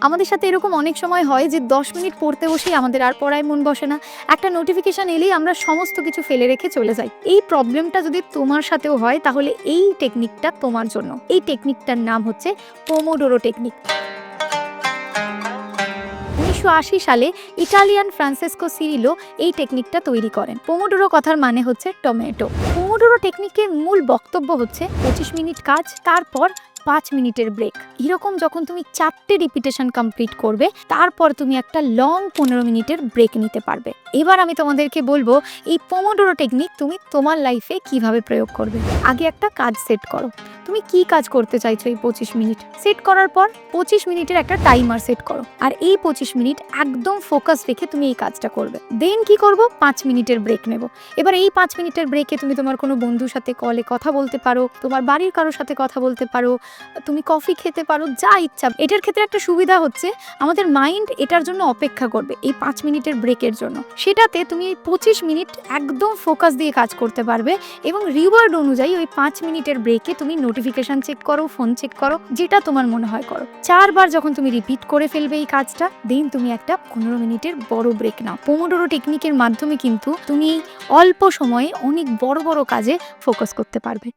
আমাদের সাথে এরকম অনেক সময় হয় যে 10 মিনিট পড়তে বসেই আমাদের আর পড়ায় মন বসে না। একটা নোটিফিকেশন এলেই আমরা সমস্ত কিছু ফেলে রেখে চলে যাই। এই প্রবলেমটা যদি তোমার সাথেও হয় তাহলে এই টেকনিকটা তোমার জন্য। এই টেকনিকটার নাম হচ্ছে পোমোডোরো টেকনিক। 1980 সালে ইটালিয়ান ফ্রান্সেসকো সিরিলো এই টেকনিকটা তৈরি করেন। পোমোডোরো কথার মানে হচ্ছে টমেটো। পোমোডোরো টেকনিকের মূল বক্তব্য হচ্ছে 25 মিনিট কাজ, তারপর 5 মিনিটের ব্রেক। এরকম যখন তুমি 4টে রিপিটেশন কমপ্লিট করবে, তারপর তুমি একটা লং 15 মিনিটের ব্রেক নিতে পারবে। এবার আমি তোমাদেরকে বলবো এই পোমোডোরো টেকনিক তুমি তোমার লাইফে কিভাবে প্রয়োগ করবে। আগে একটা কাজ সেট করো। তুমি কি কাজ করতে চাইছো এই 25 মিনিট সেট করার পর 25 মিনিটের একটা টাইমার সেট করো, আর এই 25 মিনিট একদম ফোকাস রেখে তুমি এই কাজটা করবে। দেন কি করব, 5 মিনিটের ব্রেক নেব। এবার এই 5 মিনিটের ব্রেকে তুমি তোমার কোনো বন্ধুর সাথে কলে কথা বলতে পারো, তোমার বাড়ির কারোর সাথে কথা বলতে পারো, তুমি কফি খেতে পারো, যা ইচ্ছা। এটার ক্ষেত্রে একটা সুবিধা হচ্ছে আমাদের মাইন্ড এটার জন্য অপেক্ষা করবে এই 5 মিনিটের ব্রেকের জন্য। সেটাতে তুমি এই 25 মিনিট একদম ফোকাস দিয়ে কাজ করতে পারবে এবং রিওয়ার্ড অনুযায়ী ওই 5 মিনিটের ব্রেকে তুমি নোটিফিকেশন চেক করো, ফোন চেক করো, যেটা তোমার মনে হয় করো। 4 বার যখন তুমি রিপিট করে ফেলবে এই কাজটা, দেন তুমি একটা 15 মিনিটের বড় ব্রেক নাও। পোমোডোরো টেকনিকের মাধ্যমে কিন্তু তুমি অল্প সময়ে অনেক বড় বড় কাজে ফোকাস করতে পারবে।